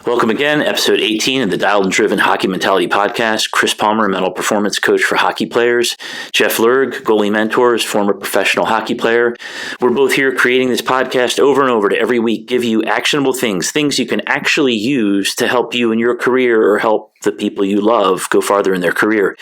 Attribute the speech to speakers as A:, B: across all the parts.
A: Welcome again, episode 18 of the Dialed and Driven Hockey Mentality Podcast. Chris Palmer, mental performance coach for hockey players. Jeff Lerg, goalie mentors, former professional hockey player. We're both here creating this podcast over and over to every week give you actionable things you can actually use to help you in your career or help the people you love go farther in their career.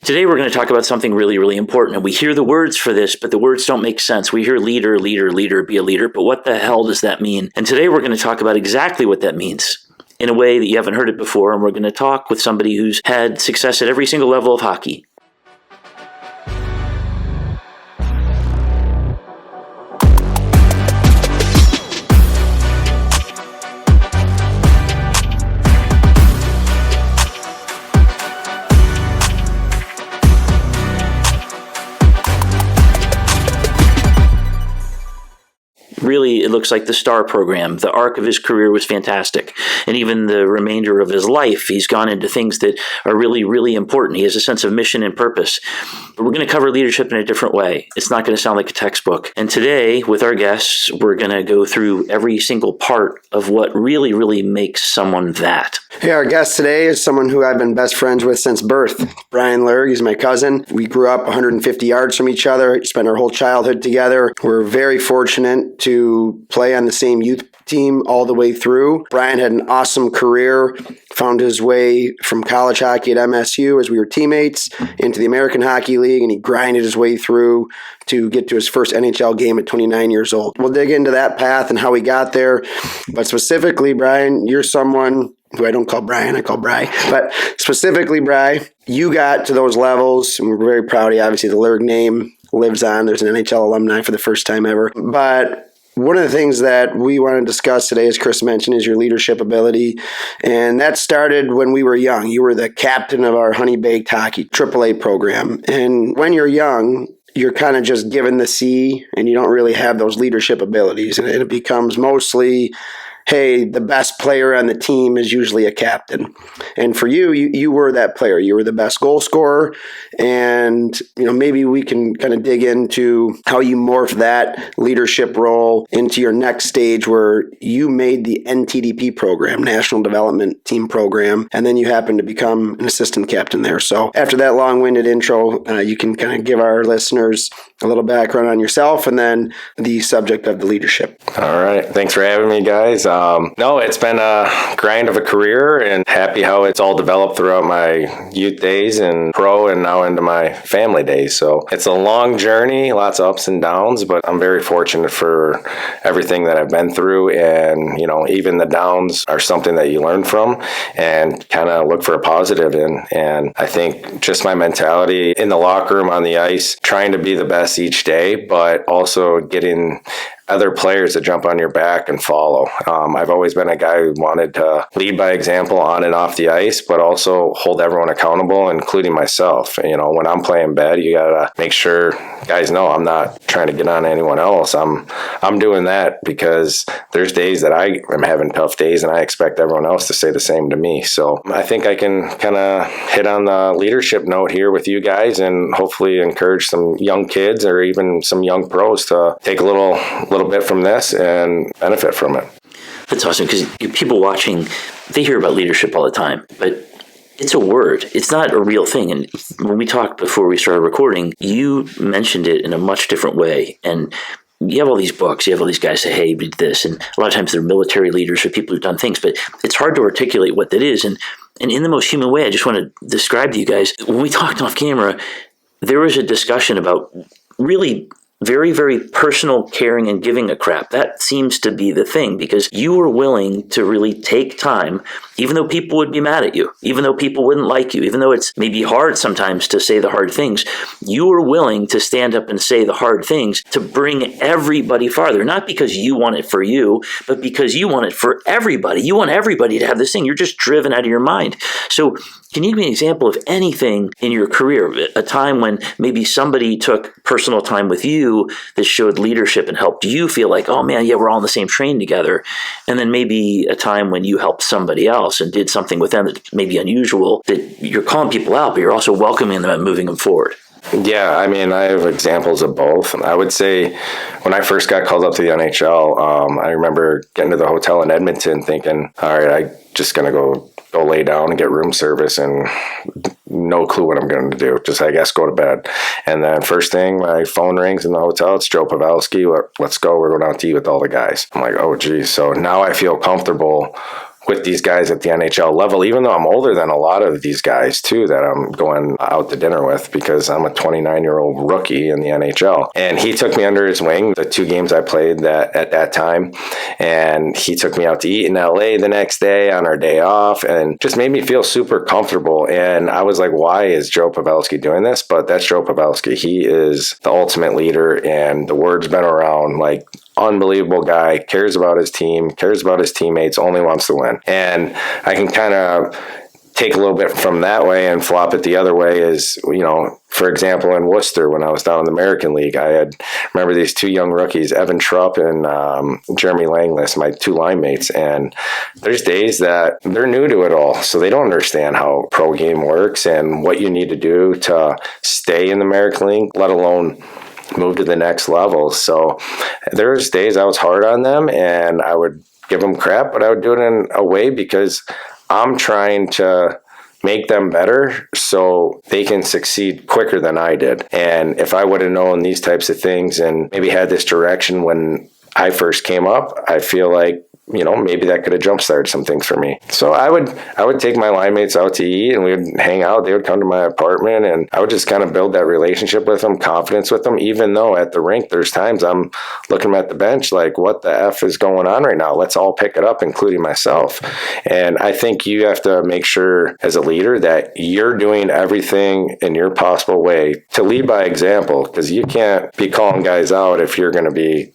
A: Today, we're going to talk about something really, really important. And we hear the words for this, but the words don't make sense. We hear leader, be a leader, but what the hell does that mean? And today, we're going to talk about exactly what that means in a way that you haven't heard it before. And we're going to talk with somebody who's had success at every single level of hockey. Really, it looks like the STAR program. The arc of his career was fantastic. And even the remainder of his life, he's gone into things that are really, really important. He has a sense of mission and purpose. But we're going to cover leadership in a different way. It's not going to sound like a textbook. And today, with our guests, we're going to go through every single part of what really, really makes someone that.
B: Hey, our guest today is someone who I've been best friends with since birth. Bryan Lerg, he's my cousin. We grew up 150 yards from each other, spent our whole childhood together. We're very fortunate to play on the same youth team all the way through. Bryan had an awesome career, found his way from college hockey at MSU as we were teammates into the American Hockey League, and he grinded his way through to get to his first NHL game at 29 years old. We'll dig into that path and how he got there, but specifically, Bryan, you're someone who I don't call Bryan, I call Bry. But specifically, Bry, you got to those levels, and we're very proud of you. Obviously, the Lerg name lives on. There's an NHL alumni for the first time ever. But one of the things that we want to discuss today, as Chris mentioned, is your leadership ability. And that started when we were young. You were the captain of our Honey Baked Hockey AAA program. And when you're young, you're kind of just given the C, and you don't really have those leadership abilities. And it becomes mostly, hey, the best player on the team is usually a captain. And for you were that player. You were the best goal scorer. And, maybe we can kind of dig into how you morphed that leadership role into your next stage where you made the NTDP program, National Development Team Program, and then you happened to become an assistant captain there. So after that long-winded intro, you can kind of give our listeners a little background on yourself and then the subject of the leadership.
C: All right. Thanks for having me, guys. No, it's been a grind of a career, and happy how it's all developed throughout my youth days and pro and now into my family days. So it's a long journey, lots of ups and downs, but I'm very fortunate for everything that I've been through. And, even the downs are something that you learn from and kind of look for a positive in. And I think just my mentality in the locker room, on the ice, trying to be the best each day, but also getting other players to jump on your back and follow. I've always been a guy who wanted to lead by example on and off the ice, but also hold everyone accountable, including myself. When I'm playing bad, you gotta make sure guys know I'm not trying to get on anyone else. I'm doing that because there's days that I am having tough days, and I expect everyone else to say the same to me. So I think I can kind of hit on the leadership note here with you guys, and hopefully encourage some young kids or even some young pros to take a little bit from this and benefit from it.
A: That's awesome, because people watching, they hear about leadership all the time, but it's a word. It's not a real thing. And when we talked before we started recording, you mentioned it in a much different way. And you have all these books, you have all these guys say, hey, you did this. And a lot of times they're military leaders or people who've done things, but it's hard to articulate what that is. And in the most human way, I just want to describe to you guys, when we talked off camera, there was a discussion about really very, very personal, caring, and giving a crap. That seems to be the thing, because you were willing to really take time, even though people would be mad at you, even though people wouldn't like you, even though it's maybe hard sometimes to say the hard things. You were willing to stand up and say the hard things to bring everybody farther, not because you want it for you, but because you want it for everybody. You want everybody to have this thing. You're just driven out of your mind. So can you give me an example of anything in your career, a time when maybe somebody took personal time with you that showed leadership and helped you feel like, oh man, yeah, we're all on the same train together. And then maybe a time when you helped somebody else and did something with them that may be unusual, that you're calling people out, but you're also welcoming them and moving them forward.
C: Yeah, I mean, I have examples of both. I would say when I first got called up to the NHL, I remember getting to the hotel in Edmonton thinking, all right, I just going to go lay down and get room service and no clue what I'm going to do. Just, I guess, go to bed. And then first thing, my phone rings in the hotel. It's Joe Pavelski. Let's go. We're going out to eat with all the guys. I'm like, oh, geez. So now I feel comfortable with these guys at the NHL level, even though I'm older than a lot of these guys too that I'm going out to dinner with, because I'm a 29-year-old rookie in the NHL. And he took me under his wing the 2 games I played at that time. And he took me out to eat in LA the next day on our day off and just made me feel super comfortable. And I was like, why is Joe Pavelski doing this? But that's Joe Pavelski. He is the ultimate leader, and the word's been around, like, unbelievable guy, cares about his team, cares about his teammates, only wants to win. And I can kind of take a little bit from that way and flop it the other way is, for example, in Worcester, when I was down in the American League, remember these 2 young rookies, Evan Trupp and Jeremy Langless, my 2 line mates. And there's days that they're new to it all. So they don't understand how pro game works and what you need to do to stay in the American League, let alone move to the next level. So there's days I was hard on them and I would give them crap, but I would do it in a way because I'm trying to make them better so they can succeed quicker than I did. And if I would have known these types of things and maybe had this direction when I first came up, I feel like, maybe that could have jump-started some things for me. So I would take my line mates out to eat and we would hang out. They would come to my apartment and I would just kind of build that relationship with them, confidence with them, even though at the rink there's times I'm looking at the bench like, what the F is going on right now? Let's all pick it up, including myself. And I think you have to make sure as a leader that you're doing everything in your possible way to lead by example, because you can't be calling guys out if you're going to be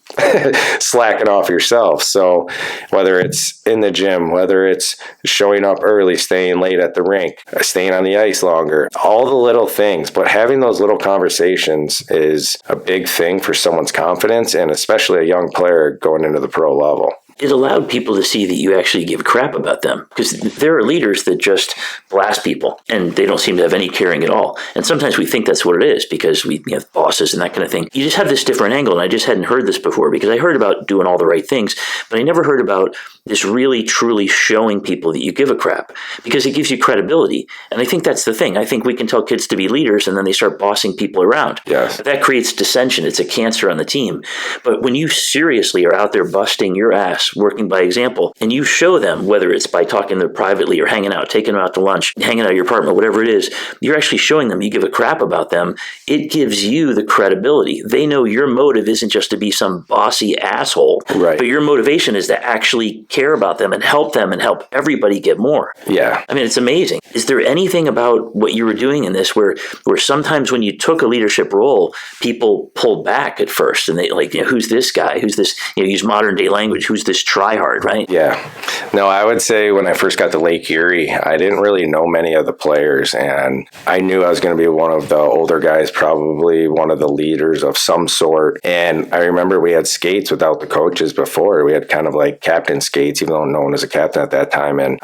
C: slacking off yourself. So whether it's in the gym, whether it's showing up early, staying late at the rink, staying on the ice longer, all the little things, but having those little conversations is a big thing for someone's confidence, and especially a young player going into the pro level.
A: It allowed people to see that you actually give a crap about them, because there are leaders that just blast people and they don't seem to have any caring at all. And sometimes we think that's what it is because we have bosses and that kind of thing. You just have this different angle, and I just hadn't heard this before, because I heard about doing all the right things, but I never heard about this really truly showing people that you give a crap, because it gives you credibility. And I think that's the thing. I think we can tell kids to be leaders and then they start bossing people around.
C: Yes.
A: That creates dissension. It's a cancer on the team. But when you seriously are out there busting your ass, working by example, and you show them, whether it's by talking to them privately or hanging out, taking them out to lunch, hanging out at your apartment, whatever it is, you're actually showing them you give a crap about them. It gives you the credibility. They know your motive isn't just to be some bossy asshole,
C: right?
A: But your motivation is to actually care about them and help everybody get more.
C: Yeah.
A: I mean, it's amazing. Is there anything about what you were doing in this where sometimes when you took a leadership role, people pulled back at first and they who's this guy? Who's this, use modern day language, who's this tryhard, right?
C: Yeah. No, I would say when I first got to Lake Erie, I didn't really know many of the players, and I knew I was going to be one of the older guys, probably one of the leaders of some sort. And I remember we had skates without the coaches before. We had kind of like captain skates, even though no one was a captain at that time. And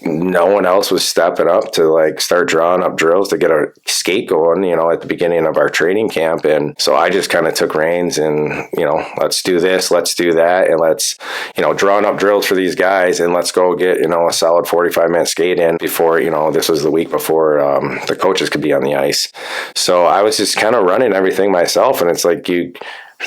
C: no one else was stepping up to start drawing up drills to get a skate going, at the beginning of our training camp. And so I just kind of took reins and, let's do this, let's do that. And let's, drawing up drills for these guys, and let's go get, a solid 45-minute skate in before, this was the week before the coaches could be on the ice. So I was just kind of running everything myself. And it's like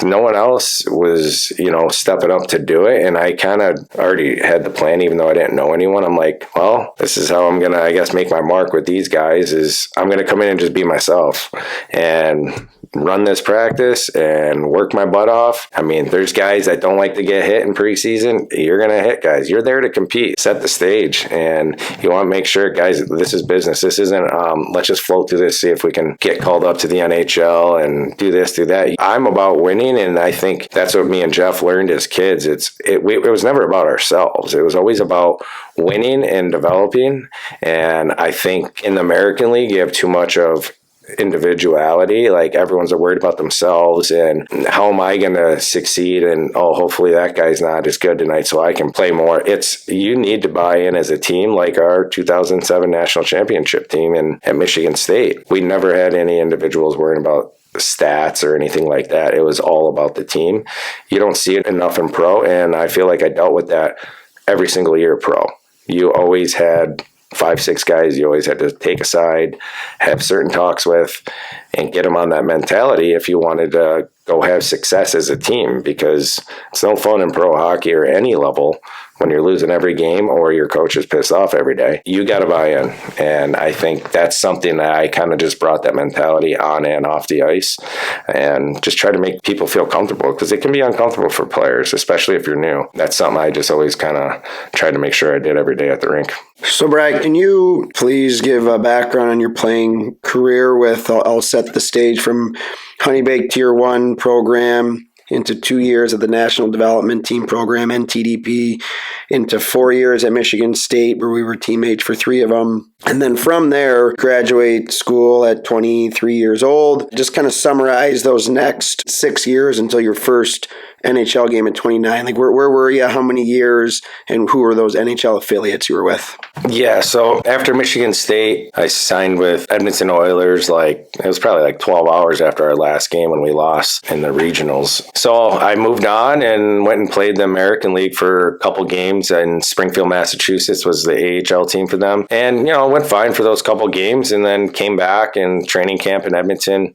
C: no one else was, stepping up to do it. And I kind of already had the plan, even though I didn't know anyone. I'm like, well, this is how I'm going to, I guess, make my mark with these guys is I'm going to come in and just be myself and run this practice and work my butt off. I mean, there's guys that don't like to get hit in preseason. You're going to hit guys. You're there to compete, set the stage. And you want to make sure, guys, this is business. This isn't, let's just float through this, see if we can get called up to the NHL and do this, do that. I'm about winning, and I think that's what me and Jeff learned as kids. It was never about ourselves. It was always about winning and developing. And I think in the American League, you have too much of individuality. Like everyone's worried about themselves and how am I going to succeed? And hopefully that guy's not as good tonight so I can play more. You need to buy in as a team, like our 2007 national championship team at Michigan State. We never had any individuals worrying about stats or anything like that. It was all about the team. You don't see it enough in pro, and I feel like I dealt with that every single year pro. You always had 5-6 guys you always had to take aside, have certain talks with, and get them on that mentality if you wanted to go have success as a team, because it's no fun in pro hockey or any level when you're losing every game or your coach is pissed off every day. You got to buy in. And I think that's something that I kind of just brought that mentality on and off the ice and just try to make people feel comfortable, because it can be uncomfortable for players, especially if you're new. That's something I just always kind of tried to make sure I did every day at the rink.
B: So, Brad, can you please give a background on your playing career with, I'll set the stage from Honeybake Tier 1 program into 2 years at the National Development Team Program, NTDP, into 4 years at Michigan State, where we were teammates for 3 of them. And then from there, graduate school at 23 years old. Just kind of summarize those next 6 years until your first NHL game at 29. Like, where were you? How many years? And who were those NHL affiliates you were with?
C: Yeah, so after Michigan State, I signed with Edmonton Oilers. It was probably 12 hours after our last game when we lost in the regionals. So I moved on and went and played the American League for a couple games in Springfield, Massachusetts was the AHL team for them. And, went fine for those couple games, and then came back in training camp in Edmonton,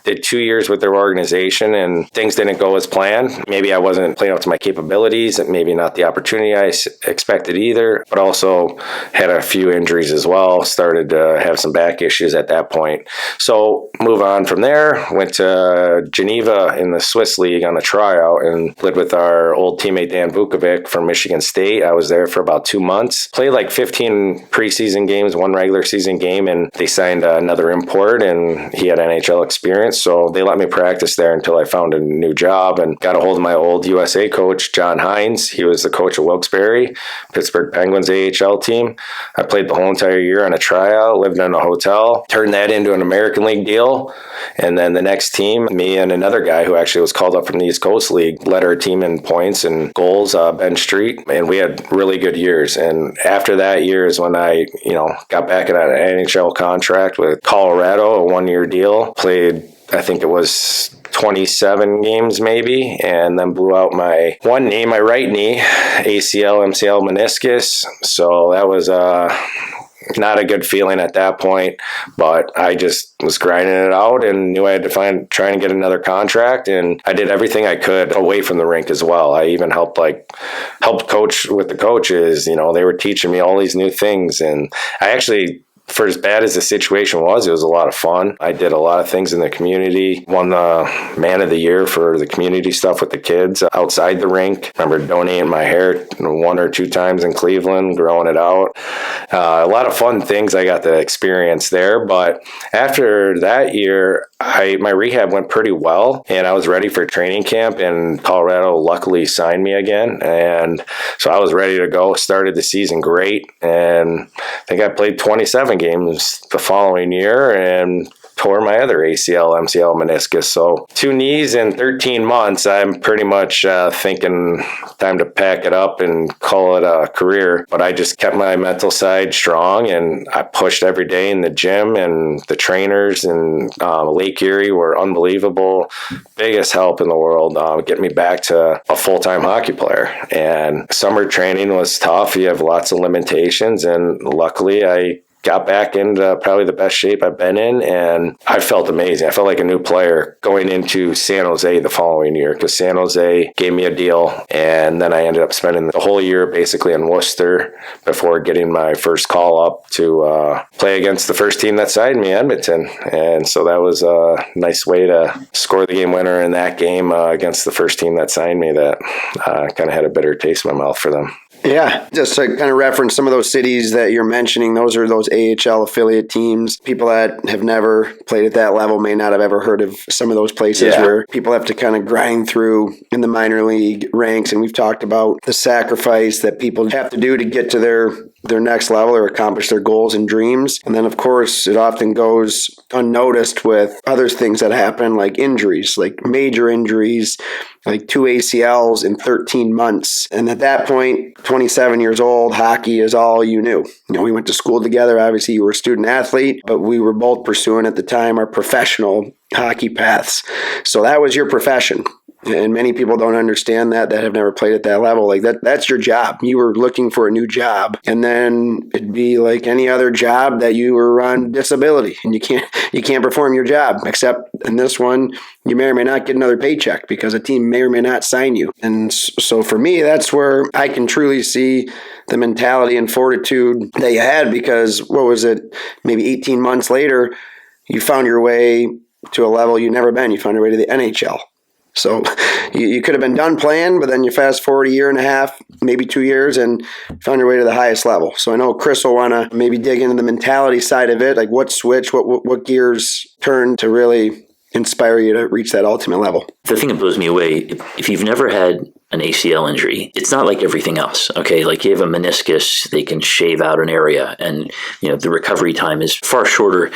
C: did 2 years with their organization, and things didn't go as planned. Maybe I wasn't playing up to my capabilities, and maybe not the opportunity I expected either, but also had a few injuries as well, started to have some back issues at that point. So move on from there, went to Geneva in the Swiss League on a tryout and played with our old teammate Dan Vukovic from Michigan State. I was there for about 2 months, played 15 preseason games, 1 regular season game, and they signed another import, and he had NHL experience, so they let me practice there until I found a new job and got a hold of my old USA coach, John Hines. He was the coach of Wilkes-Barre, Pittsburgh Penguins AHL team. I played the whole entire year on a tryout, lived in a hotel, turned that into an American League deal, and then the next team, me and another guy who actually was called up from the East Coast League, led our team in points and goals, Ben Street, and we had really good years. And after that year is when I, got back in an NHL contract with Colorado, a 1-year deal, played, I think it was 27 games maybe, and then blew out my one knee, my right knee, ACL, MCL, meniscus. So that was not a good feeling at that point, but I just was grinding it out and knew I had to try and get another contract, and I did everything I could away from the rink as well. I even helped coach with the coaches. They were teaching me all these new things, and I actually, for as bad as the situation was, it was a lot of fun. I did a lot of things in the community. Won the Man of the Year for the community stuff with the kids outside the rink. Remember donating my hair 1 or 2 times in Cleveland, growing it out. A lot of fun things I got to experience there. But after that year, my rehab went pretty well, and I was ready for training camp, and Colorado luckily signed me again. And so I was ready to go. Started the season great, and I think I played 27 games the following year and tore my other ACL, MCL, meniscus. So 2 knees in 13 months, I'm pretty much thinking time to pack it up and call it a career. But I just kept my mental side strong, and I pushed every day in the gym, and the trainers in Lake Erie were unbelievable. Biggest help in the world, getting me back to a full-time hockey player. And summer training was tough. You have lots of limitations, and luckily I got back into probably the best shape I've been in, and I felt amazing. I felt like a new player going into San Jose the following year, because San Jose gave me a deal, and then I ended up spending the whole year basically in Worcester before getting my first call up to play against the first team that signed me, Edmonton. And so that was a nice way to score the game winner in that game against the first team that signed me. That kind of had a bitter taste in my mouth for them.
B: Yeah, just to kind of reference some of those cities that you're mentioning, those are those AHL affiliate teams. People that have never played at that level may not have ever heard of some of those places where people have to kind of grind through in the minor league ranks. And we've talked about the sacrifice that people have to do to get to their their next level or accomplish their goals and dreams. And then, of course, it often goes unnoticed with other things that happen, like injuries, like major injuries, like 2 ACLs in 13 months. And at that point, 27 years old, hockey is all you knew. We went to school together. Obviously, you were a student athlete, but we were both pursuing at the time our professional hockey paths. So that was your profession. And many people don't understand that have never played at that level. Like that's your job. You were looking for a new job. And then it'd be like any other job that you were on disability and you can't perform your job, except in this one, you may or may not get another paycheck because a team may or may not sign you. And so for me, that's where I can truly see the mentality and fortitude that you had, because what was it, maybe 18 months later, you found your way to a level you'd never been. You found your way to the NHL. So you could have been done playing, but then you fast forward a year and a half, maybe 2 years, and found your way to the highest level. So I know Chris will want to maybe dig into the mentality side of it, like what switch, what gears turn to really inspire you to reach that ultimate level.
A: The thing that blows me away, if you've never had an ACL injury, it's not like everything else. Okay, like you have a meniscus, they can shave out an area, and the recovery time is far shorter.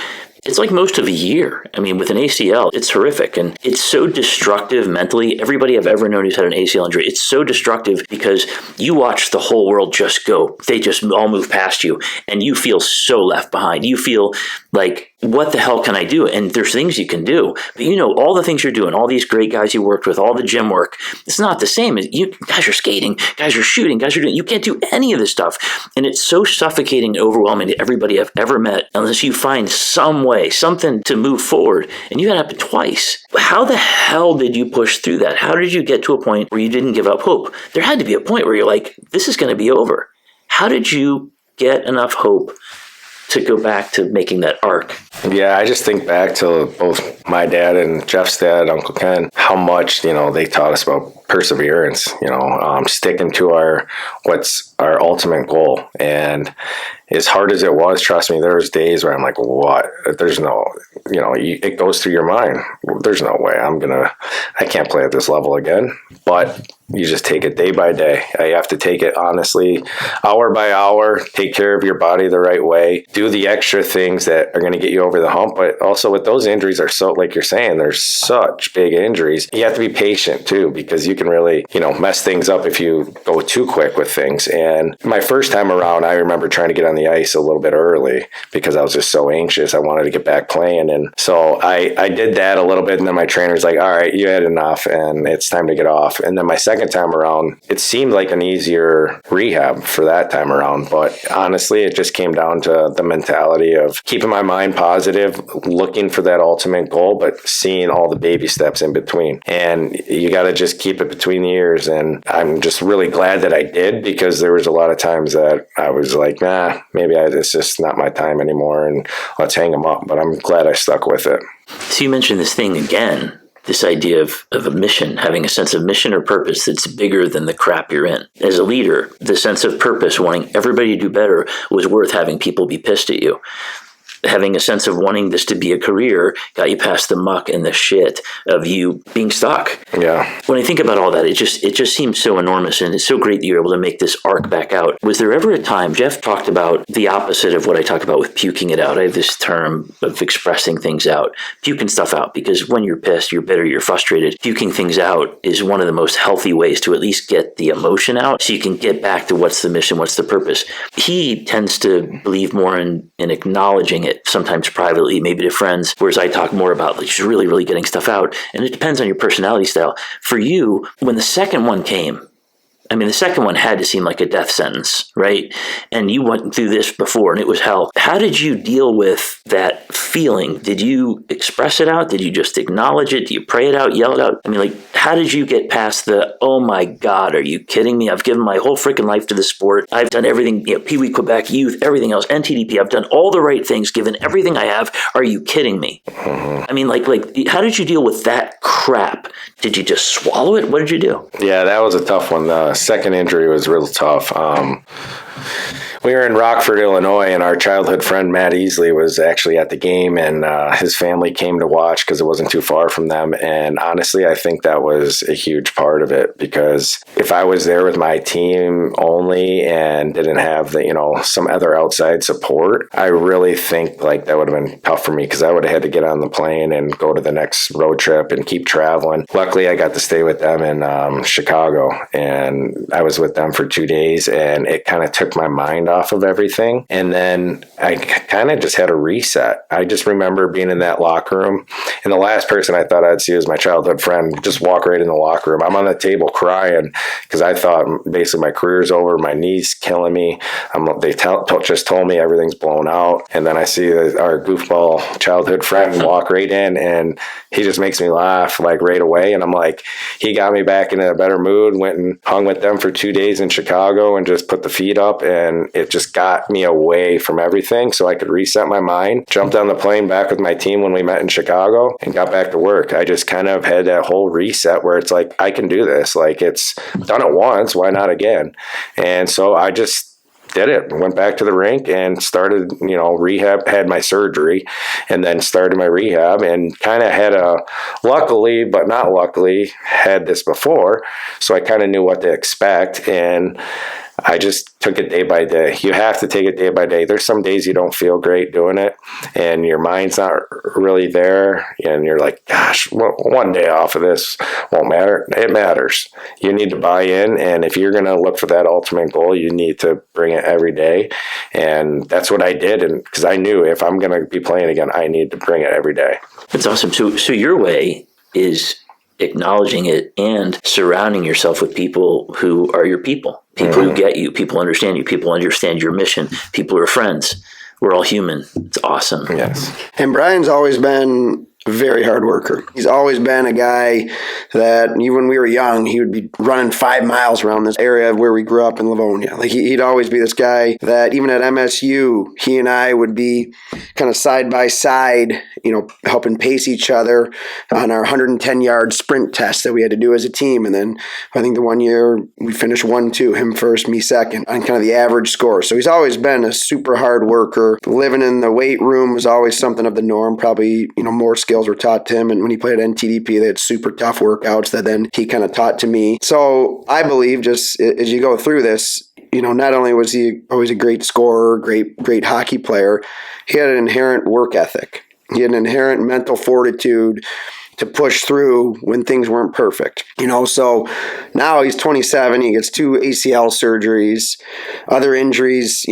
A: It's like most of a year. I mean, with an ACL, it's horrific. And it's so destructive mentally. Everybody I've ever known who's had an ACL injury, it's so destructive because you watch the whole world just go. They just all move past you. And you feel so left behind. You feel like, what the hell can I do? And there's things you can do. But all the things you're doing, all these great guys you worked with, all the gym work, it's not the same. You guys are skating, guys are shooting, guys are doing, you can't do any of this stuff. And it's so suffocating and overwhelming to everybody I've ever met unless you find some way, something to move forward. And you had it happen twice. How the hell did you push through that? How did you get to a point where you didn't give up hope? There had to be a point where you're like, this is going to be over. How did you get enough hope to go back to making that arc?
C: Yeah, I just think back to both my dad and Jeff's dad, Uncle Ken, how much, they taught us about perseverance, sticking to what's our ultimate goal. And as hard as it was, trust me, there was days where I'm like, what? There's no, it goes through your mind. There's no way I can't play at this level again. But you just take it day by day. You have to take it honestly, hour by hour, take care of your body the right way, do the extra things that are going to get you over the hump. But also with those injuries are so, like you're saying, they're such big injuries. You have to be patient too, because you can really, mess things up if you go too quick with things. And my first time around, I remember trying to get on the ice a little bit early because I was just so anxious. I wanted to get back playing. And so I did that a little bit. And then my trainer's like, all right, you had enough and it's time to get off. And then my second time around, it seemed like an easier rehab for that time around. But honestly, it just came down to the mentality of keeping my mind positive, looking for that ultimate goal, but seeing all the baby steps in between. And you got to just keep it between the ears. And I'm just really glad that I did, because there was a lot of times that I was like, maybe it's just not my time anymore and let's hang them up. But I'm glad I stuck with it.
A: So you mentioned this thing again, this idea of a mission, having a sense of mission or purpose that's bigger than the crap you're in. As a leader, the sense of purpose, wanting everybody to do better, was worth having people be pissed at you. Having a sense of wanting this to be a career got you past the muck and the shit of you being stuck.
C: Yeah.
A: When I think about all that, it just seems so enormous, and it's so great that you're able to make this arc back out. Was there ever a time, Jeff talked about the opposite of what I talk about with puking it out. I have this term of expressing things out, puking stuff out, because when you're pissed, you're bitter, you're frustrated. Puking things out is one of the most healthy ways to at least get the emotion out so you can get back to what's the mission, what's the purpose. He tends to believe more in acknowledging it, sometimes privately, maybe to friends, whereas I talk more about like just really, really getting stuff out. And it depends on your personality style. For you, when the second one came, the second one had to seem like a death sentence, right? And you went through this before and it was hell. How did you deal with that feeling? Did you express it out? Did you just acknowledge it? Do you pray it out, yell it out? How did you get past the, oh my God, are you kidding me? I've given my whole freaking life to the sport. I've done everything, Pee Wee Quebec youth, everything else, NTDP. I've done all the right things, given everything I have. Are you kidding me? How did you deal with that crap? Did you just swallow it? What did you do?
C: Yeah, that was a tough one. The second injury was real tough. We were in Rockford, Illinois, and our childhood friend Matt Easley was actually at the game, and his family came to watch because it wasn't too far from them. And honestly, I think that was a huge part of it, because if I was there with my team only and didn't have the, some other outside support, I really think like that would have been tough for me, because I would have had to get on the plane and go to the next road trip and keep traveling. Luckily, I got to stay with them in Chicago, and I was with them for 2 days, and it kind of took my mind off of everything. And then I kind of just had a reset. I just remember being in that locker room, and the last person I thought I'd see was my childhood friend just walk right in the locker room. I'm on the table crying because I thought basically my career's over, my knee's killing me. They just told me everything's blown out. And then I see our goofball childhood friend walk right in, and he just makes me laugh like right away. And I'm like, he got me back in a better mood, went and hung with them for 2 days in Chicago and just put the feet up, and it just got me away from everything so I could reset my mind. Jumped on the plane back with my team when we met in Chicago and got back to work. I just kind of had that whole reset where it's like, I can do this. Like, it's done it once, why not again? And so I just did it. Went back to the rink and started, rehab, had my surgery, and then started my rehab, and kind of had luckily, but not luckily, had this before. So I kind of knew what to expect, and I just took it day by day. You have to take it day by day. There's some days you don't feel great doing it, and your mind's not really there, and you're like, gosh, one day off of this won't matter. It matters. You need to buy in, and if you're going to look for that ultimate goal, you need to bring it every day, and that's what I did, and because I knew if I'm going to be playing again, I need to bring it every day.
A: That's awesome. So your way is acknowledging it and surrounding yourself with people who are your people who get you, people understand you, people understand your mission, people are friends. We're all human. It's awesome.
C: Yes.
B: And Bryan's always been a very hard worker. He's always been a guy that even when we were young, he would be running 5 miles around this area where we grew up in Livonia. Like he'd always be this guy that even at MSU, he and I would be kind of side by side, helping pace each other on our 110-yard sprint test that we had to do as a team. And then I think the one year we finished 1-2, him first, me second, on kind of the average score. So he's always been a super hard worker. Living in the weight room was always something of the norm. Probably, more skills were taught to him. And when he played at NTDP, they had super tough workouts that then he kind of taught to me. So I believe just as you go through this, not only was he always a great scorer, great hockey player, he had an inherent work ethic. He had an inherent mental fortitude to push through when things weren't perfect. So now he's 27, he gets 2 ACL surgeries, other injuries,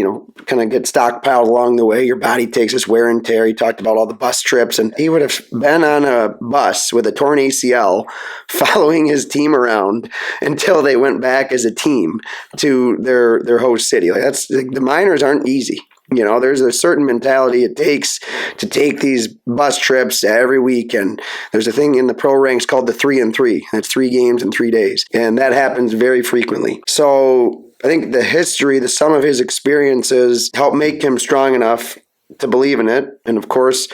B: kind of get stockpiled along the way. Your body takes this wear and tear. He talked about all the bus trips, and he would have been on a bus with a torn ACL following his team around until they went back as a team to their host city. Like the minors aren't easy. There's a certain mentality it takes to take these bus trips every week. And there's a thing in the pro ranks called the 3 and 3. That's 3 games in 3 days. And that happens very frequently. So I think the sum of his experiences helped make him strong enough to believe in it. And of course,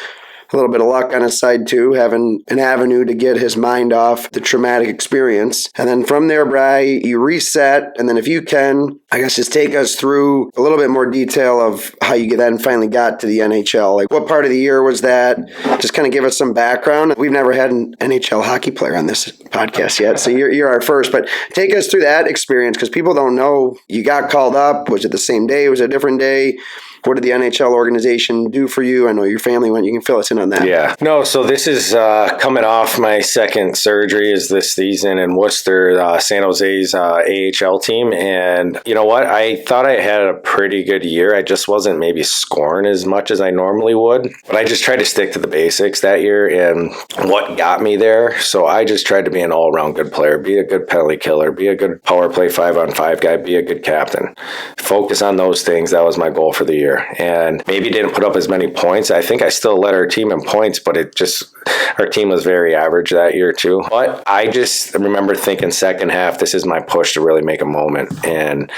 B: a little bit of luck on his side too, having an avenue to get his mind off the traumatic experience. And then from there, Bri, you reset. And then if you can, I guess just take us through a little bit more detail of how you then finally got to the NHL. Like what part of the year was that? Just kind of give us some background. We've never had an NHL hockey player on this podcast yet, so you're our first. But take us through that experience, because people don't know. You got called up. Was it the same day? Was it a different day? What did the NHL organization do for you? I know your family went. You can fill us in on that.
C: Yeah. No, so this is coming off my second surgery is this season in Worcester, San Jose's AHL team. And you know what? I thought I had a pretty good year. I just wasn't maybe scoring as much as I normally would. But I just tried to stick to the basics that year and what got me there. So I just tried to be an all-around good player, be a good penalty killer, be a good power play 5-on-5 guy, be a good captain. Focus on those things. That was my goal for the year. And maybe didn't put up as many points. I think I still led our team in points, but our team was very average that year too. But I just remember thinking second half, this is my push to really make a moment. And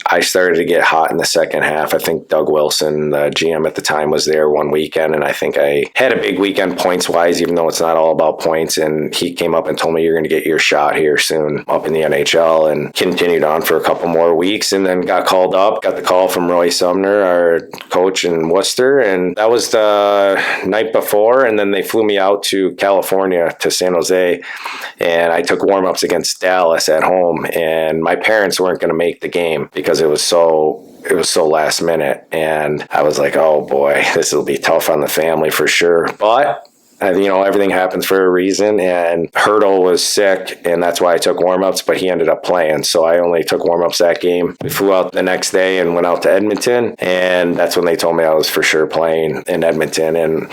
C: I started to get hot in the second half. I think Doug Wilson, the GM at the time, was there one weekend, and I think I had a big weekend points-wise, even though it's not all about points, and he came up and told me, you're going to get your shot here soon up in the NHL, and continued on for a couple more weeks, and then got called up, got the call from Roy Sumner, our coach in Worcester, and that was the night before, and then they flew me out to California, to San Jose, and I took warm-ups against Dallas at home, and my parents weren't going to make the game because it was so last minute, and I was like, oh boy, this will be tough on the family for sure. But everything happens for a reason, and Hurdle was sick, and that's why I took warm-ups, but he ended up playing, so I only took warm-ups that game. We flew out the next day and went out to Edmonton, and that's when they told me I was for sure playing in Edmonton. And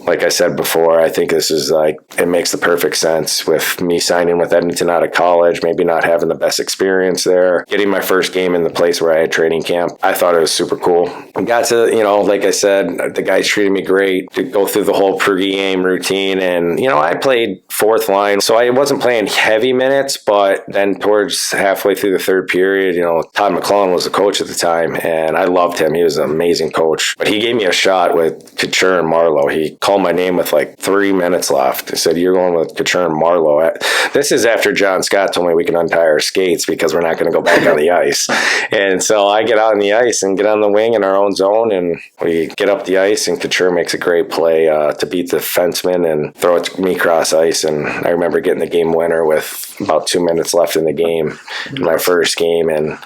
C: like I said before, I think this is it makes the perfect sense with me signing with Edmonton out of college, maybe not having the best experience there, getting my first game in the place where I had training camp. I thought it was super cool. I got to, like I said, the guys treated me great to go through the whole pregame routine. And, I played fourth line, so I wasn't playing heavy minutes, but then towards halfway through the third period, Todd McClellan was the coach at the time, and I loved him. He was an amazing coach. But he gave me a shot with Couture and Marlowe. He called my name with 3 minutes left. He said, you're going with Couture and Marlowe. This is after John Scott told me we can untie our skates because we're not going to go back on the ice. And so I get out on the ice and get on the wing in our own zone, and we get up the ice, and Couture makes a great play to beat the defenseman and throw it to me cross ice. And I remember getting the game winner with about 2 minutes left in the game, in my first game. And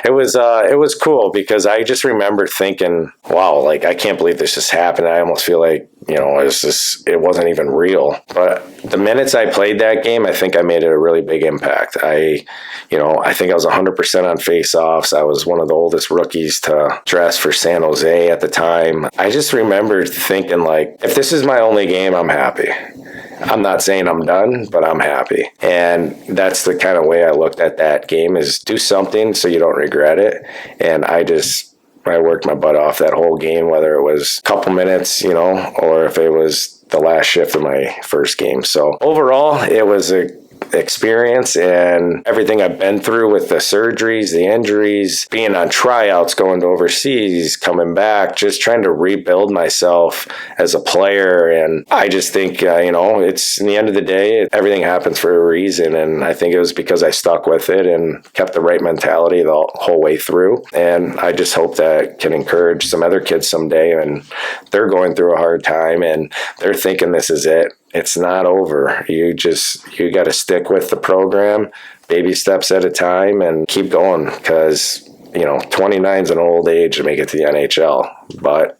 C: it was cool because I just remember thinking, wow, I can't believe this just happened. I almost feel like, it wasn't even real. But the minutes I played that game, I think I made a really big impact. I think I was 100% on face-offs. I was one of the oldest rookies to dress for San Jose at the time. I just remember thinking, if this is my only game, I'm happy. I'm not saying I'm done, but I'm happy. And that's the kind of way I looked at that game, is do something so you don't regret it. And I worked my butt off that whole game, whether it was a couple minutes, or if it was the last shift of my first game. So overall, it was a experience, and everything I've been through with the surgeries, the injuries, being on tryouts, going to overseas, coming back, just trying to rebuild myself as a player. And I just think, it's in the end of the day, everything happens for a reason. And I think it was because I stuck with it and kept the right mentality the whole way through. And I just hope that can encourage some other kids someday, and they're going through a hard time and they're thinking this is it. It's not over. You got to stick with the program, baby steps at a time, and keep going, because 29 is an old age to make it to the NHL, but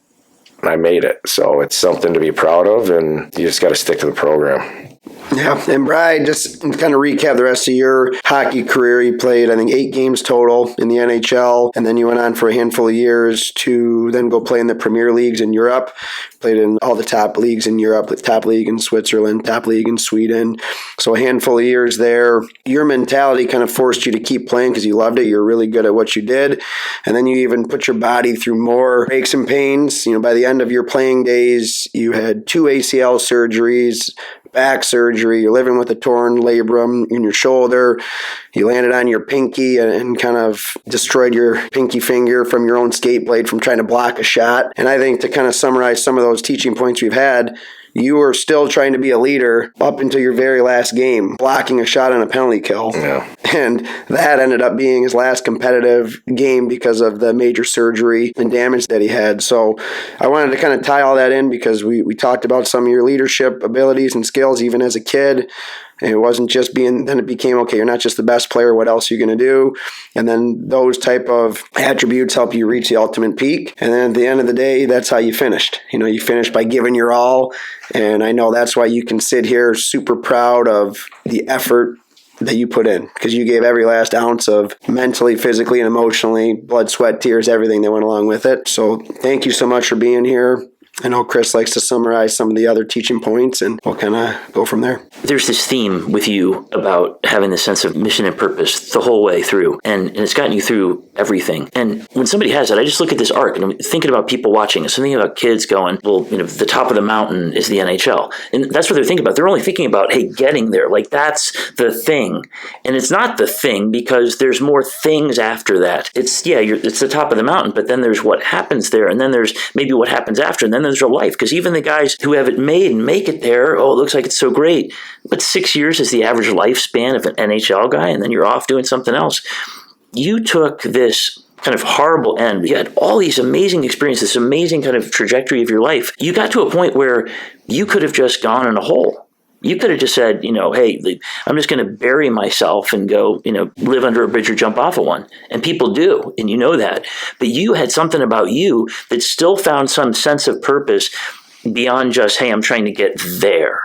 C: I made it. So it's something to be proud of, and you just got to stick to the program.
B: Yeah, and Bryan, just kind of recap the rest of your hockey career. You played, I think, 8 games total in the NHL, and then you went on for a handful of years to then go play in the Premier Leagues in Europe. Played in all the top leagues in Europe, the top league in Switzerland, top league in Sweden. So a handful of years there. Your mentality kind of forced you to keep playing because you loved it. You're really good at what you did. And then you even put your body through more aches and pains. By the end of your playing days, you had 2 ACL surgeries, back surgery, you're living with a torn labrum in your shoulder, you landed on your pinky and kind of destroyed your pinky finger from your own skate blade from trying to block a shot. And I think to kind of summarize some of those teaching points we've had, you were still trying to be a leader up until your very last game, blocking a shot on a penalty kill.
C: Yeah.
B: And that ended up being his last competitive game because of the major surgery and damage that he had. So I wanted to kind of tie all that in because we talked about some of your leadership abilities and skills even as a kid. And it wasn't just then it became, okay, you're not just the best player, what else are you going to do? And then those type of attributes help you reach the ultimate peak. And then at the end of the day, that's how you finished. You finished by giving your all. And I know that's why you can sit here super proud of the effort that you put in, because you gave every last ounce of mentally, physically, and emotionally, blood, sweat, tears, everything that went along with it. So thank you so much for being here. I know Chris likes to summarize some of the other teaching points, and we'll kind of go from there.
A: There's this theme with you about having the sense of mission and purpose the whole way through, and it's gotten you through everything. And when somebody has that, I just look at this arc and I'm thinking about people watching it. So I'm thinking about kids going, well, the top of the mountain is the NHL. And that's what they're thinking about. They're only thinking about, hey, getting there. Like, that's the thing. And it's not the thing because there's more things after that. It's the top of the mountain, but then there's what happens there. And then there's maybe what happens after. And then there's your life. Because even the guys who have it made and make it there, oh, it looks like it's so great. But 6 years is the average lifespan of an NHL guy. And then you're off doing something else. You took this kind of horrible end. You had all these amazing experiences, this amazing kind of trajectory of your life. You got to a point where you could have just gone in a hole. You could have just said, hey, I'm just going to bury myself and go, live under a bridge or jump off of one. And people do, and you know that. But you had something about you that still found some sense of purpose beyond just, hey, I'm trying to get there.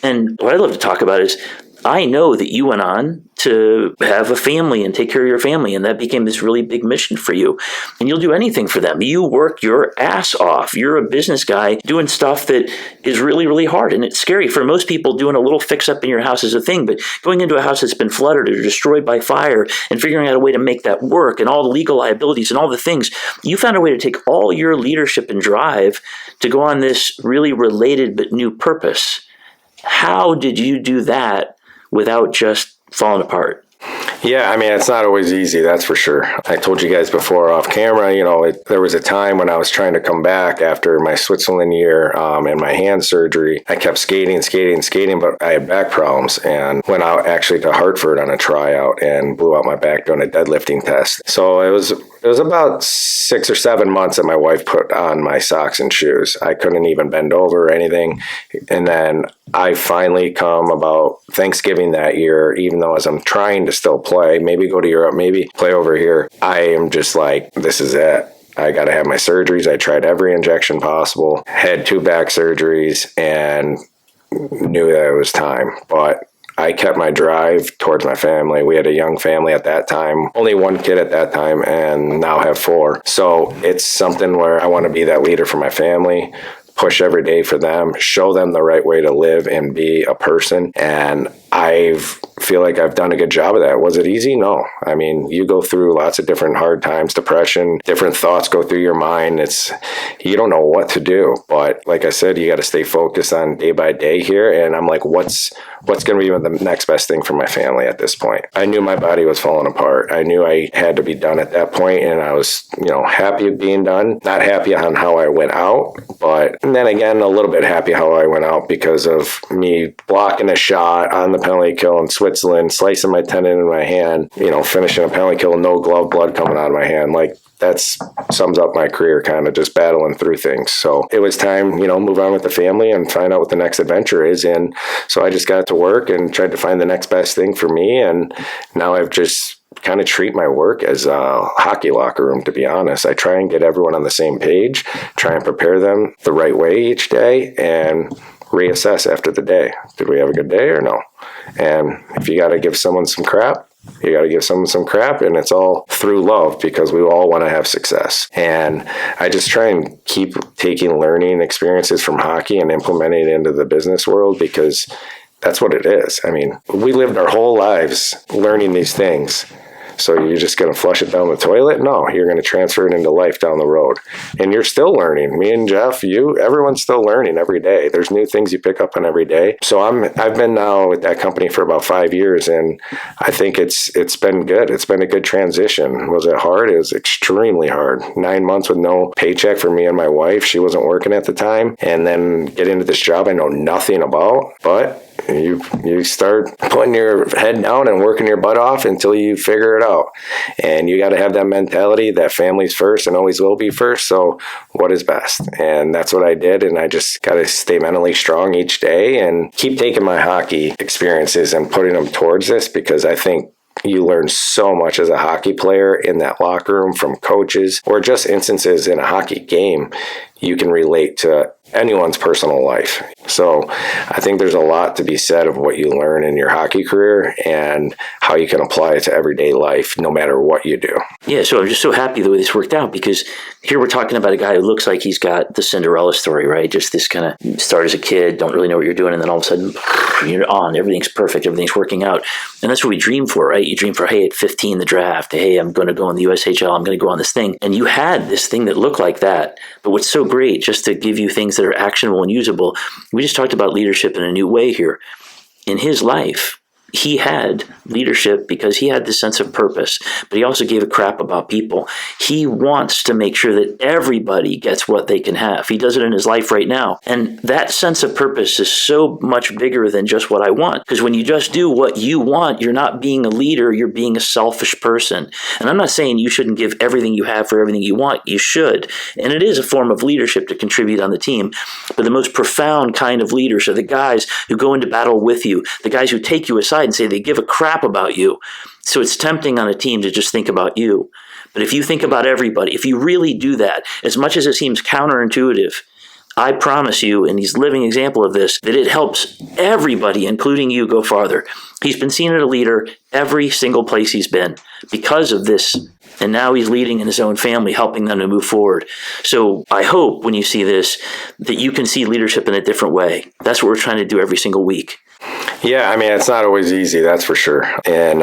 A: And what I'd love to talk about is, I know that you went on to have a family and take care of your family, and that became this really big mission for you. And you'll do anything for them. You work your ass off. You're a business guy doing stuff that is really, really hard. And it's scary for most people. Doing a little fix-up in your house is a thing, but going into a house that's been flooded or destroyed by fire and figuring out a way to make that work and all the legal liabilities and all the things, you found a way to take all your leadership and drive to go on this really related but new purpose. How did you do that without just falling apart?
C: Yeah, it's not always easy, that's for sure. I told you guys before off camera, there was a time when I was trying to come back after my Switzerland year and my hand surgery. I kept skating, but I had back problems and went out actually to Hartford on a tryout and blew out my back doing a deadlifting test. So it was about 6 or 7 months that my wife put on my socks and shoes. I couldn't even bend over or anything. And then I finally come about Thanksgiving that year, even though as I'm trying to still play, maybe go to Europe, maybe play over here, I am just like, this is it. I got to have my surgeries. I tried every injection possible, had 2 back surgeries, and knew that it was time. But I kept my drive towards my family. We had a young family at that time, only 1 kid at that time, and now have 4. So it's something where I want to be that leader for my family, push every day for them, show them the right way to live and be a person. And I feel like I've done a good job of that. Was it easy? No. You go through lots of different hard times, depression, different thoughts go through your mind. You don't know what to do. But like I said, you got to stay focused on day by day here. And I'm like, what's going to be the next best thing for my family at this point? I knew my body was falling apart. I knew I had to be done at that point, and I was, happy being done. Not happy on how I went out, but then again, a little bit happy how I went out because of me blocking a shot on the penalty kill in Switzerland, slicing my tendon in my hand, finishing a penalty kill, no glove, blood coming out of my hand. Like, that sums up my career, kind of just battling through things. So it was time, move on with the family and find out what the next adventure is. And so I just got to work and tried to find the next best thing for me. And now I've just kind of treat my work as a hockey locker room, to be honest. I try and get everyone on the same page, try and prepare them the right way each day, and reassess after the day. Did we have a good day or no? And if you got to give someone some crap, you got to give someone some crap, and it's all through love because we all want to have success. And I just try and keep taking learning experiences from hockey and implementing it into the business world because that's what it is. We lived our whole lives learning these things. So you're just going to flush it down the toilet? No, you're going to transfer it into life down the road. And you're still learning. Me and Jeff, everyone's still learning every day. There's new things you pick up on every day. So I've been now with that company for about 5 years, and I think it's been good. It's been a good transition. Was it hard? It was extremely hard. 9 months with no paycheck for me and my wife. She wasn't working at the time. And then get into this job I know nothing about, but you start putting your head down and working your butt off until you figure it out. And you got to have that mentality that family's first and always will be first. So what is best? And that's what I did. And I just got to stay mentally strong each day and keep taking my hockey experiences and putting them towards this, because I think you learn so much as a hockey player in that locker room from coaches, or just instances in a hockey game you can relate to anyone's personal life. So I think there's a lot to be said of what you learn in your hockey career and how you can apply it to everyday life, no matter what you do.
A: Yeah, so I'm just so happy the way this worked out, because here we're talking about a guy who looks like he's got the Cinderella story, right? Just this kind of start as a kid, don't really know what you're doing, and then all of a sudden, you're on. Everything's perfect. Everything's working out. And that's what we dream for, right? You dream for, hey, at 15, the draft. Hey, I'm going to go in the USHL. I'm going to go on this thing. And you had this thing that looked like that. But what's so great, just to give you things that are actionable and usable, we just talked about leadership in a new way here. In his life, he had leadership because he had this sense of purpose, but he also gave a crap about people. He wants to make sure that everybody gets what they can have. He does it in his life right now. And that sense of purpose is so much bigger than just what I want. Because when you just do what you want, you're not being a leader, you're being a selfish person. And I'm not saying you shouldn't give everything you have for everything you want. You should. And it is a form of leadership to contribute on the team. But the most profound kind of leaders are the guys who go into battle with you, the guys who take you aside and say they give a crap about you. So it's tempting on a team to just think about you. But if you think about everybody, if you really do that, as much as it seems counterintuitive, I promise you, and he's a living example of this, that it helps everybody, including you, go farther. He's been seen as a leader every single place he's been because of this. And now he's leading in his own family, helping them to move forward. So I hope when you see this, that you can see leadership in a different way. That's what we're trying to do every single week.
C: Yeah, I mean, it's not always easy, that's for sure. And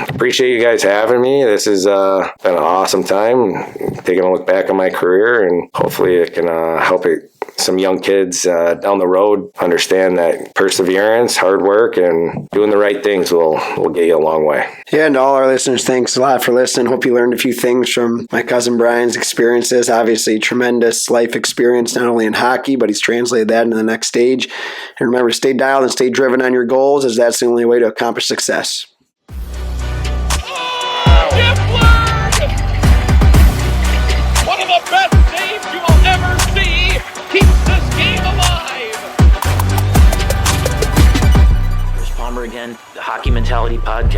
C: appreciate you guys having me. This has been an awesome time, taking a look back on my career, and hopefully it can help some young kids down the road understand that perseverance, hard work, and doing the right things will get you a long way.
B: Yeah, and to all our listeners, thanks a lot for listening. Hope you learned a few things from my cousin Bryan's experiences. Obviously, tremendous life experience, not only in hockey, but he's translated that into the next stage. And remember, stay dialed and stay driven on your goals, as that's the only way to accomplish success.
D: One of the best saves you will ever see keeps this game alive.
A: Chris Palmer again, the Hockey Mentality Podcast.